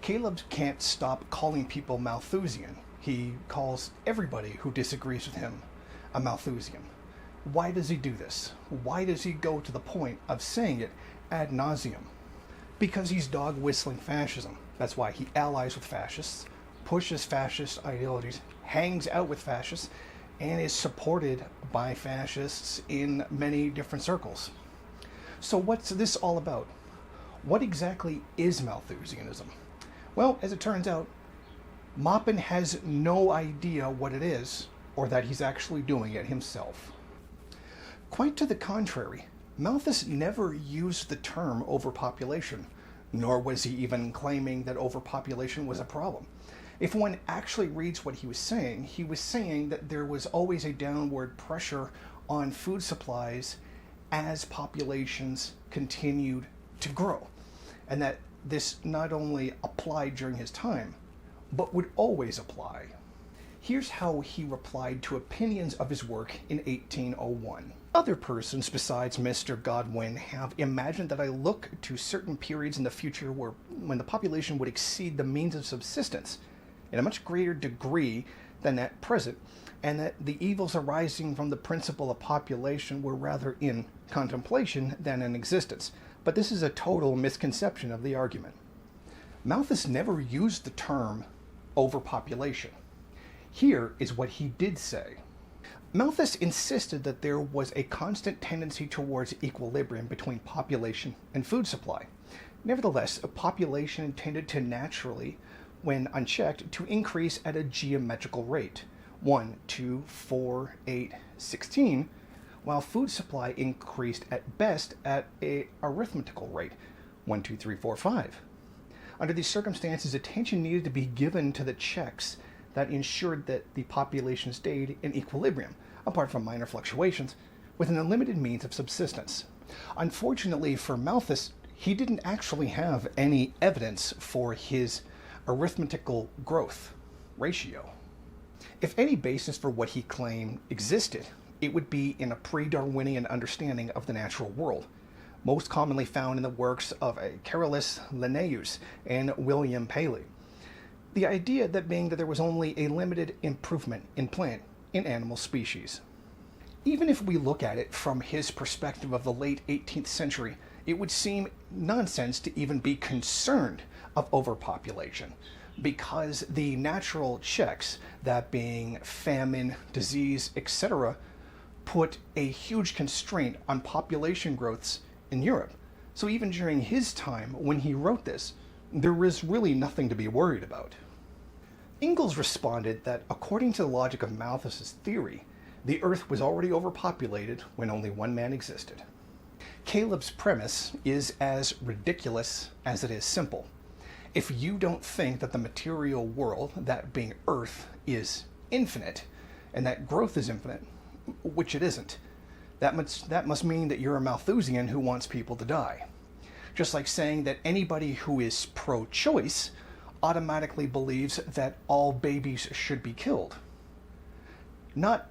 Caleb can't stop calling people Malthusian. He calls everybody who disagrees with him a Malthusian. Why does he do this? Why does he go to the point of saying it ad nauseum? Because he's dog whistling fascism. That's why he allies with fascists, pushes fascist ideologies, hangs out with fascists, and is supported by fascists in many different circles. So what's this all about? What exactly is Malthusianism? Well, as it turns out, Maupin has no idea what it is, or that he's actually doing it himself. Quite to the contrary, Malthus never used the term overpopulation, nor was he even claiming that overpopulation was a problem. If one actually reads what he was saying that there was always a downward pressure on food supplies as populations continued to grow, and that this not only applied during his time, but would always apply. Here's how he replied to opinions of his work in 1801. Other persons besides Mr. Godwin have imagined that I look to certain periods in the future when the population would exceed the means of subsistence in a much greater degree than at present, and that the evils arising from the principle of population were rather in contemplation than in existence. But this is a total misconception of the argument. Malthus never used the term overpopulation. Here is what he did say. Malthus insisted that there was a constant tendency towards equilibrium between population and food supply. Nevertheless, a population tended to naturally, when unchecked, to increase at a geometrical rate, 1, 2, 4, 8, 16, while food supply increased at best at an arithmetical rate, 1, 2, 3, 4, 5. Under these circumstances, attention needed to be given to the checks that ensured that the population stayed in equilibrium, apart from minor fluctuations, within a limited means of subsistence. Unfortunately for Malthus, he didn't actually have any evidence for his arithmetical growth ratio. If any basis for what he claimed existed, it would be in a pre-Darwinian understanding of the natural world, most commonly found in the works of Carolus Linnaeus and William Paley. The idea that being that there was only a limited improvement in plant and animal species. Even if we look at it from his perspective of the late 18th century, it would seem nonsense to even be concerned of overpopulation, because the natural checks, that being famine, disease, etc., put a huge constraint on population growths in Europe. So even during his time, when he wrote this, there was really nothing to be worried about. Ingalls responded that according to the logic of Malthus's theory, the Earth was already overpopulated when only one man existed. Caleb's premise is as ridiculous as it is simple. If you don't think that the material world, that being Earth, is infinite, and that growth is infinite, which it isn't, that must mean that you're a Malthusian who wants people to die. Just like saying that anybody who is pro-choice automatically believes that all babies should be killed. Not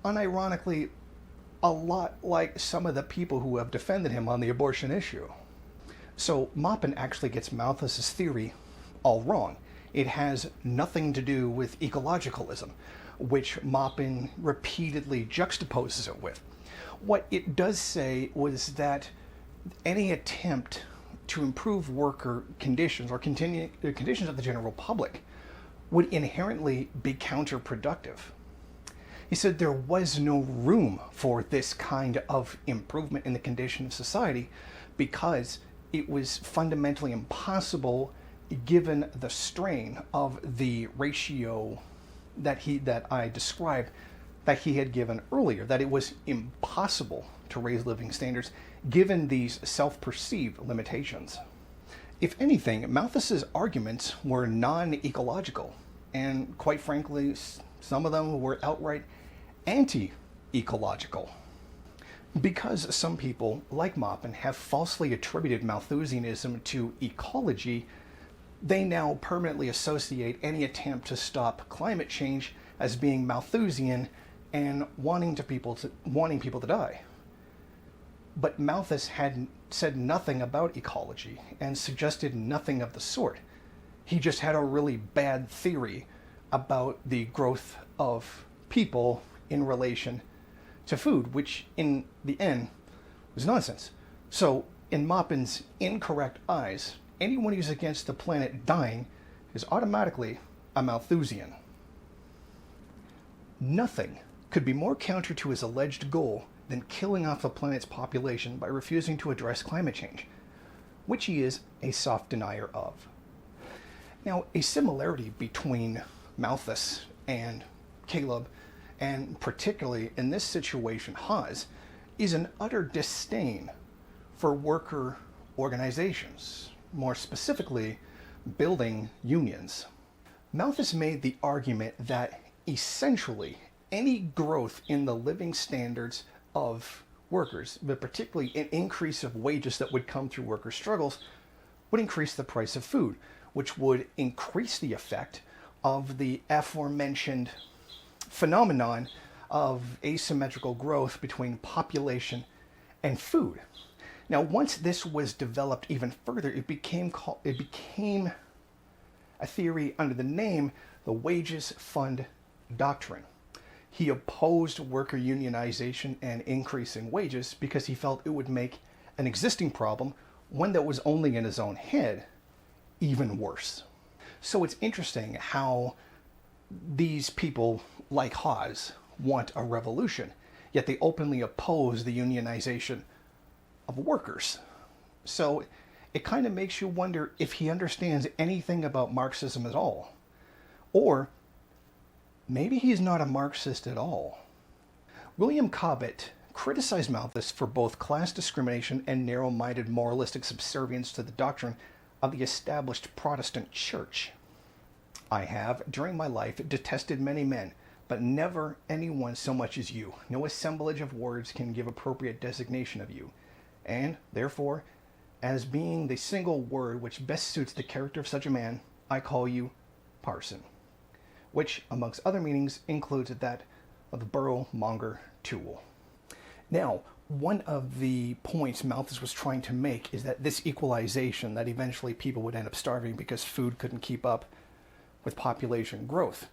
unironically, a lot like some of the people who have defended him on the abortion issue. So Maupin actually gets Malthus's theory all wrong. It has nothing to do with ecologicalism, which Maupin repeatedly juxtaposes it with. What it does say was that any attempt to improve worker conditions or conditions of the general public would inherently be counterproductive. He said there was no room for this kind of improvement in the condition of society because it was fundamentally impossible given the strain of the ratio that I described that he had given earlier, that it was impossible to raise living standards given these self-perceived limitations. If anything, Malthus's arguments were non-ecological, and quite frankly, some of them were outright anti-ecological. Because some people, like Maupin, have falsely attributed Malthusianism to ecology, they now permanently associate any attempt to stop climate change as being Malthusian and wanting people to die. But Malthus had said nothing about ecology and suggested nothing of the sort. He just had a really bad theory about the growth of people in relation to food, which in the end was nonsense. So, in Maupin's incorrect eyes, anyone who's against the planet dying is automatically a Malthusian. Nothing could be more counter to his alleged goal than killing off the planet's population by refusing to address climate change, which he is a soft denier of. Now, a similarity between Malthus and Caleb, and particularly in this situation Hawes, is an utter disdain for worker organizations, more specifically building unions. Malthus made the argument that essentially any growth in the living standards of workers, but particularly an increase of wages that would come through worker struggles, would increase the price of food, which would increase the effect of the aforementioned phenomenon of asymmetrical growth between population and food. Now, once this was developed even further, it became a theory under the name the Wages Fund Doctrine. He opposed worker unionization and increasing wages because he felt it would make an existing problem, one that was only in his own head, even worse. So it's interesting how these people, like Hawes, want a revolution, yet they openly oppose the unionization of workers. So it kind of makes you wonder if he understands anything about Marxism at all. Or maybe he's not a Marxist at all. William Cobbett criticized Malthus for both class discrimination and narrow-minded moralistic subservience to the doctrine of the established Protestant Church. I have, during my life, detested many men, but never anyone so much as you. No assemblage of words can give appropriate designation of you. And, therefore, as being the single word which best suits the character of such a man, I call you parson, which, amongst other meanings, includes that of the borough-monger tool. Now, one of the points Malthus was trying to make is that this equalization, that eventually people would end up starving because food couldn't keep up with population growth.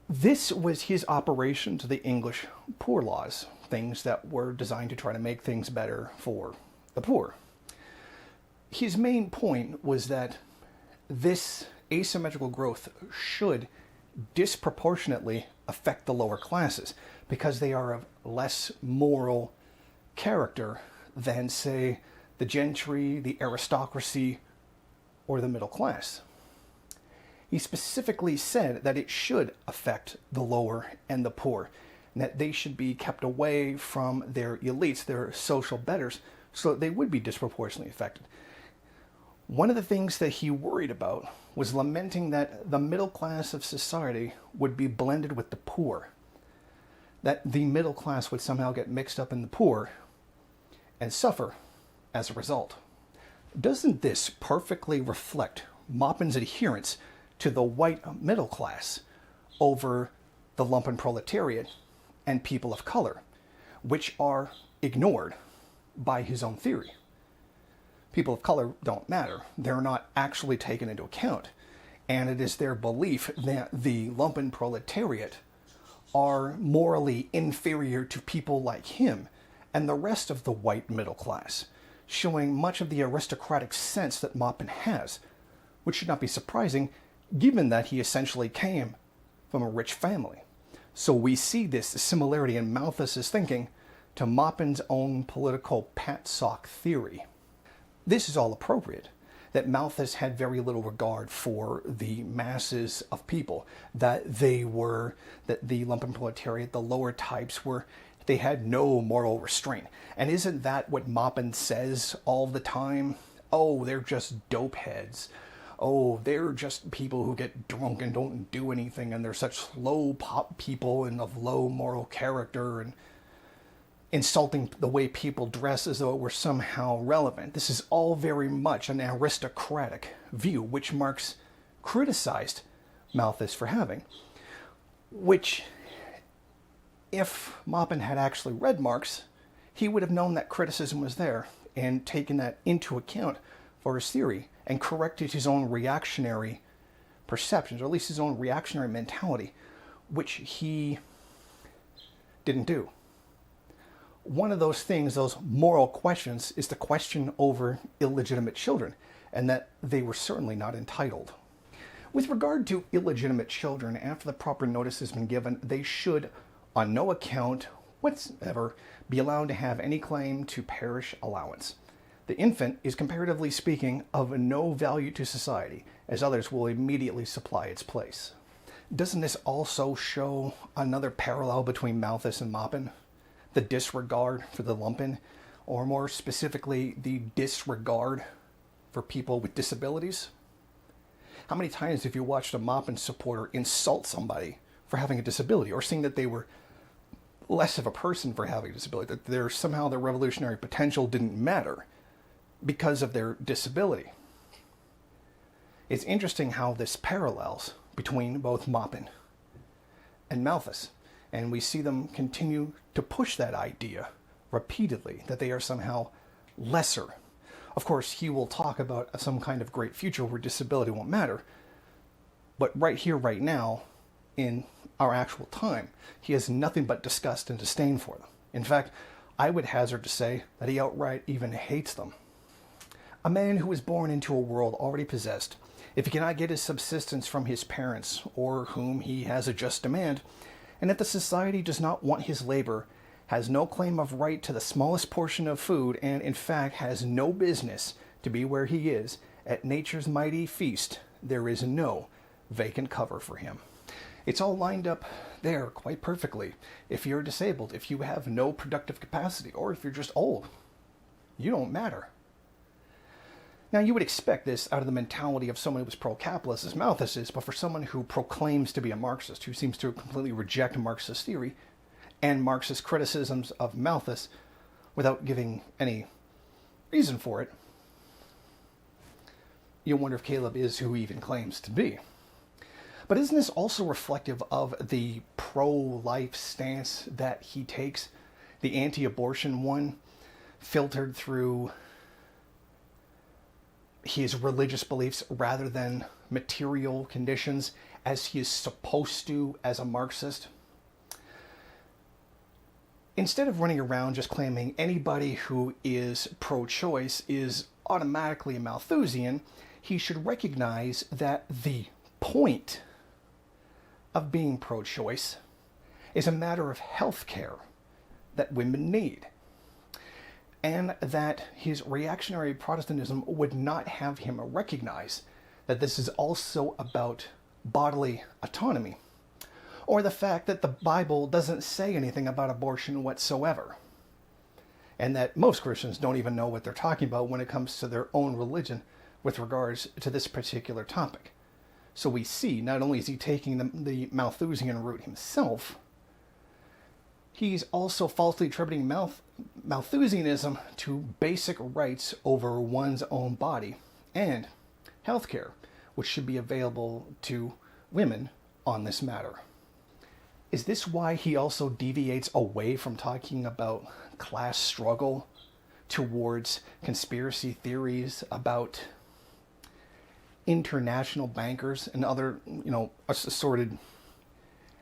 This was his operation to the English poor laws, things that were designed to try to make things better for the poor. His main point was that this asymmetrical growth should disproportionately affect the lower classes because they are of less moral character than, say, the gentry, the aristocracy, or the middle class. He specifically said that it should affect the lower and the poor, and that they should be kept away from their elites, their social betters, so that they would be disproportionately affected. One of the things that he worried about was lamenting that the middle class of society would be blended with the poor, that the middle class would somehow get mixed up in the poor and suffer as a result. Doesn't this perfectly reflect Maupin's adherence to the white middle class over the lumpen proletariat and people of color, which are ignored by his own theory? People of color don't matter. They're not actually taken into account. And it is their belief that the lumpen proletariat are morally inferior to people like him and the rest of the white middle class, showing much of the aristocratic sense that Maupin has, which should not be surprising given that he essentially came from a rich family. So we see this similarity in Malthus's thinking to Maupin's own political pat-sock theory. This is all appropriate, that Malthus had very little regard for the masses of people, that the lumpen proletariat, the lower types, they had no moral restraint. And isn't that what Maupin says all the time? Oh, they're just dope heads. Oh, they're just people who get drunk and don't do anything, and they're such low pop people and of low moral character, and insulting the way people dress as though it were somehow relevant. This is all very much an aristocratic view, which Marx criticized Malthus for having. Which, if Maupin had actually read Marx, he would have known that criticism was there and taken that into account for his theory and corrected his own reactionary perceptions, or at least his own reactionary mentality, which he didn't do. One of those things, those moral questions, is the question over illegitimate children, and that they were certainly not entitled. With regard to illegitimate children, after the proper notice has been given, they should, on no account whatsoever, be allowed to have any claim to parish allowance. The infant is, comparatively speaking, of no value to society, as others will immediately supply its place. Doesn't this also show another parallel between Malthus and Maupin? The disregard for the lumpen, or more specifically, the disregard for people with disabilities? How many times have you watched a Maupin supporter insult somebody for having a disability, or saying that they were less of a person for having a disability, that somehow their revolutionary potential didn't matter because of their disability? It's interesting how this parallels between both Maupin and Malthus, and we see them continue to push that idea repeatedly, that they are somehow lesser. Of course, he will talk about some kind of great future where disability won't matter, but right here, right now, in our actual time, he has nothing but disgust and disdain for them. In fact, I would hazard to say that he outright even hates them. A man who was born into a world already possessed, if he cannot get his subsistence from his parents, or whom he has a just demand, and if the society does not want his labor, has no claim of right to the smallest portion of food, and in fact has no business to be where he is, at nature's mighty feast, there is no vacant cover for him. It's all lined up there quite perfectly. If you're disabled, if you have no productive capacity, or if you're just old, you don't matter. Now, you would expect this out of the mentality of someone who was pro-capitalist, as Malthus is, but for someone who proclaims to be a Marxist, who seems to completely reject Marxist theory and Marxist criticisms of Malthus without giving any reason for it, you wonder if Caleb is who he even claims to be. But isn't this also reflective of the pro-life stance that he takes, the anti-abortion one, filtered through his religious beliefs rather than material conditions, as he is supposed to as a Marxist? Instead of running around just claiming anybody who is pro-choice is automatically a Malthusian, he should recognize that the point of being pro-choice is a matter of health care that women need, and that his reactionary Protestantism would not have him recognize that this is also about bodily autonomy, or the fact that the Bible doesn't say anything about abortion whatsoever, and that most Christians don't even know what they're talking about when it comes to their own religion with regards to this particular topic. So we see, not only is he taking the Malthusian route himself, he's also falsely attributing Malthusianism to basic rights over one's own body and healthcare, which should be available to women on this matter. Is this why he also deviates away from talking about class struggle towards conspiracy theories about international bankers and other, assorted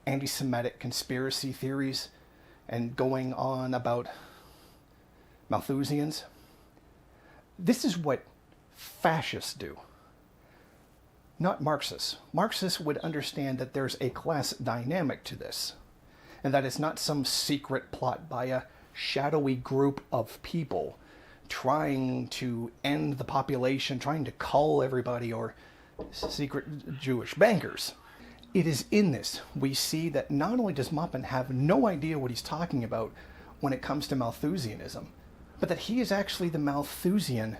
anti-Semitic conspiracy theories, and going on about Malthusians? This is what fascists do, not Marxists. Marxists would understand that there's a class dynamic to this, and that it's not some secret plot by a shadowy group of people trying to end the population, trying to cull everybody, or secret Jewish bankers. It is in this we see that not only does Maupin have no idea what he's talking about when it comes to Malthusianism, but that he is actually the Malthusian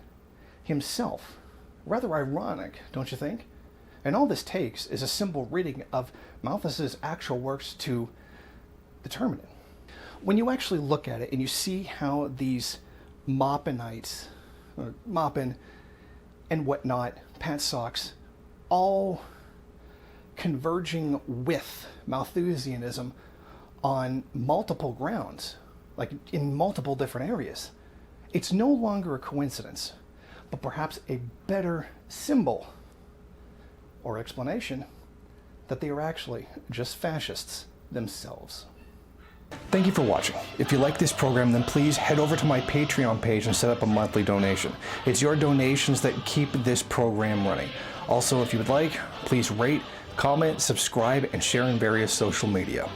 himself. Rather ironic, don't you think? And all this takes is a simple reading of Malthus's actual works to determine it. When you actually look at it and you see how these Maupinites, or Maupin and whatnot, Pat Socks, all converging with Malthusianism on multiple grounds, like in multiple different areas, it's no longer a coincidence. but perhaps a better symbol or explanation that they are actually just fascists themselves. Thank you for watching. If you like this program, then please head over to my Patreon page and set up a monthly donation. It's your donations that keep this program running. Also, if you would like, please rate, comment, subscribe, and share in various social media.